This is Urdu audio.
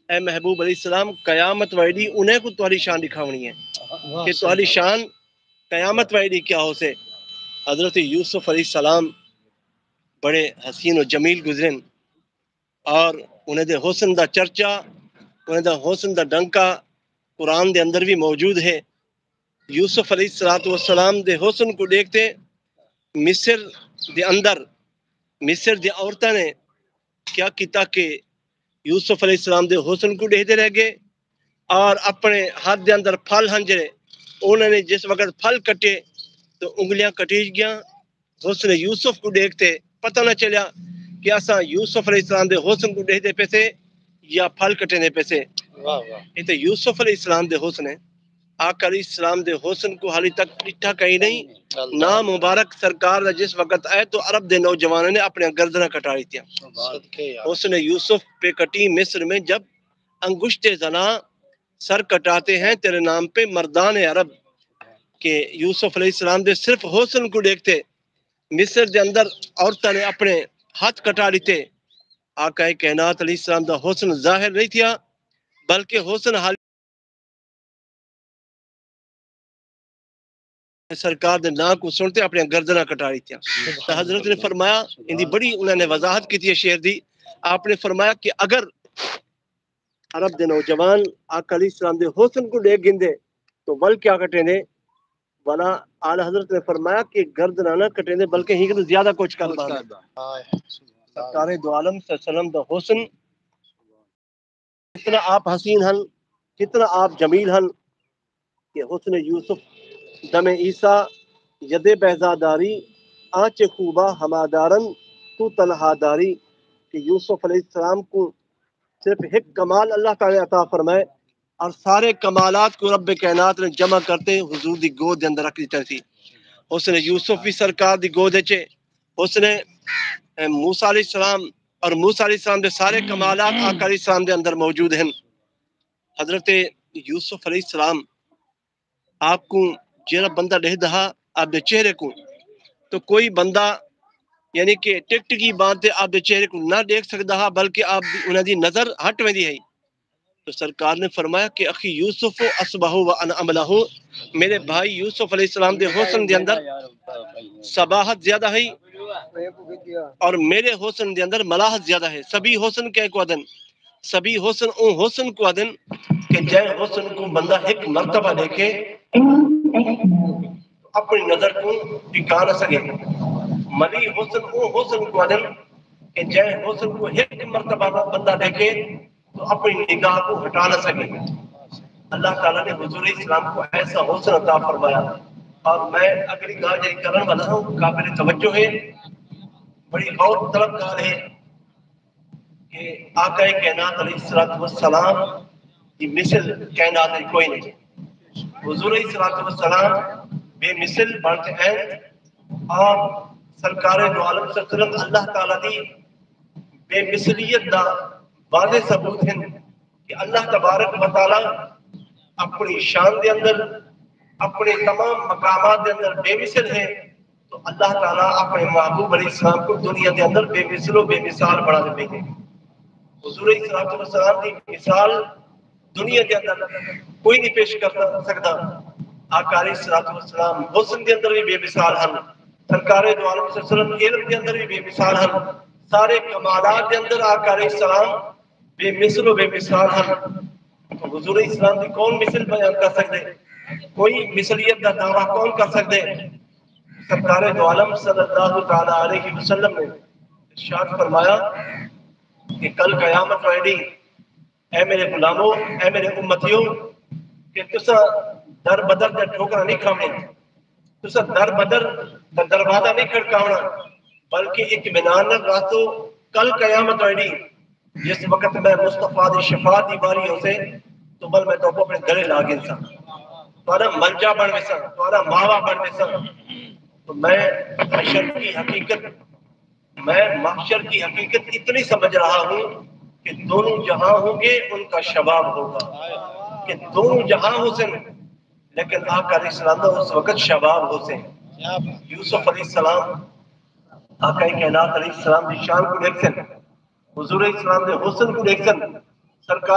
اے محبوب علیہ السلام قیامت ویڈی انہیں کو تمہاری شان دکھاونی ہے کہ تمہاری شان قیامت ویڈی کیا ہو سے. حضرت یوسف علیہ السلام بڑے حسین و جمیل گزرن اور انہیں دے حسن دا چرچا انہیں دا حسن دا ڈنکا قرآن دے اندر بھی موجود ہے. یوسف علیہ السلام دے حسن کو دیکھتے مصر دے اندر مصر دے عورتوں نے کیا کیتا کہ یوسف علیہ السلام دے حسن کو دیکھتے رہ گئے اور اپنے ہاتھ دے اندر پھل ہنجرے. انہوں نے جس وقت پھل کٹے تو انگلیاں کٹیج گیا. حسن یوسف کو دیکھتے پتہ نہ چلیا کہ اساں یوسف علیہ السلام دے حسن کو دیکھتے پیسے یا پھل کٹے دے پیسے. یہ تو یوسف علیہ السلام دے حسن ہے. آقا علیہ السلام دے حسن کو حالی تک ڈٹھا کہیں نہیں. نام مبارک سرکار دا جس وقت آئے تو عرب دے نوجوانوں نے اپنے گردنہ کٹا لی تھیا. حسن یوسف پہ کٹی مصر میں جب انگشت زنا سر کٹاتے ہیں تیرے نام پہ مردان عرب. کہ یوسف علیہ السلام دے صرف حسن کو دیکھتے مصر دے اندر عورتوں نے اپنے ہاتھ کٹا لیتے. آقا کائنات علیہ السلام دا حسن ظاہر نہیں تھیا بلکہ حسن حال سرکار دے نا کو سنتے اپنے گردنہ کٹا لی تھیا. حضرت نے فرمایا ان دی بڑی انہوں نے وضاحت کی تھی شعر دی. آپ نے فرمایا کہ اگر عرب دے نوجوان آقا علیہ السلام دے حسن کو دیکھ گندے تو ول کیا کٹیں دے والا آل حضرت نے فرمایا کہ گردنہ نہ کٹیں دے بلکہ ہی کہ زیادہ کچھ کر باندے. سرکار دو عالم صلی اللہ علیہ وسلم دا حسن کتنا آپ حسین ہن کتنا آپ جمیل ہن کہ حسن یوسف دم عیسیٰ ید بہزاداری آنچ خوبہ ہمادارن تو تنہا داری. کہ یوسف علیہ السلام کو صرف ایک کمال اللہ تعالی عطا فرمائے اور سارے کمالات کو رب کائنات نے جمع کرتے حضور دی گود دے اندر رکھ دیتا تھی. حسن یوسف بھی سرکار دی گود چے حسن موسیٰ علیہ السلام اور موسیٰ علیہ السلام دے سارے کمالات آقا علیہ السلام دے اندر موجود ہیں. حضرت یوسف علیہ السلام آپ کو جیرا بندہ دہ دہا آپ دے چہرے کو تو کوئی بندہ یعنی کہ ٹکٹ کی بات ہے آپ دے چہرے کو نہ دیکھ سکتا بلکہ آپ انہیں دی نظر ہٹ میں دی ہے. تو سرکار نے فرمایا کہ اخی یوسف اصبح و انا عملہ میرے بھائی یوسف علیہ السلام دے حسن دے اندر صباحت زیادہ ہے اور میرے حسن دے اندر ملاحت زیادہ ہے. سبھی حسن کے کو ادن سبھی حسن اون حسن کو ادن کہ جے حسن کو بندہ ایک مرتبہ دیکھے اپنی نظر کو ٹکا نہ سکے. ملی حسن اون حسن کو ادن کہ جے حسن کو ایک مرتبہ بندہ دیکھے تو اپنی نگاہ کو ہٹا نہ سکے. اللہ تعالیٰ نے حضور اسلام کو ایسا حسن عطا فرمایا. اور میں اگلی گاہ جاری کرنے والا ہوں قابل توجہ ہے بڑی غور طلبگار ہے کہ آقا کائنات علیہ السلام کی مثل کائنات میں کوئی نہیں. حضور السلام بے مثل بنتے ہیں اور سرکار دو عالم صلی اللہ علیہ وسلم اللہ تعالیٰ دی بے مثلیت دا واضح ثبوت ہیں کہ اللہ تبارک و تعالیٰ اپنی شان دے اندر اپنے تمام مقامات دے اندر بے مثل ہے. تو اللہ تعالیٰ اپنے محبوب علیہ السلام کو دنیا دے اندر بے مثل و بے مثال بنا دے ہیں. حضور السلام کی مثال دنیا کے اندر کوئی نہیں پیش کر سکتا. آقا علیہ السلام حسن کے اندر بھی بے مثال ہیں. سرکار دو عالم صلی اللہ علیہ وسلم علم کے اندر بھی بے مثال ہیں. سارے کمالات کے اندر آقا علیہ السلام بے مثل و بے مثال ہیں. تو حضور اسلام کی کون مثل بیان کر سکتے کوئی مثلیت کا دعویٰ کون کر سکتے. سرکار دو عالم صلی اللہ تعالی علیہ وسلم نے ارشاد فرمایا کہ کل قیامت ویڈی اے میرے غلاموں اے میرے امتیوں کہ تسا در بدر دے ٹھوکرا نہیں کھاونے تسا در بدر دا دروازہ نہیں کھڑکاونا بلکہ اطمینان راتو کل قیامت ویڈی جس وقت میں مصطفیٰ دی شفاعت دی باری ہو سے تو بل میں تو اپنے گلے لاگن سا تمہارا ملجا بن ویسا تمہارا ماوا بن ویسا. تو میں محشر کی حقیقت اتنی سمجھ رہا ہوں کہ دونوں جہاں ہوں گے ان کا شباب ہوگا کہ دونوں جہاں حسن لیکن آقا علیہ السلام اس وقت شباب حسن. یوسف علیہ السلام آقا کائنات علیہ السلام کی شان کو دیکھ سن حضور اسلام نے حسن کو دیکھ سن سرکار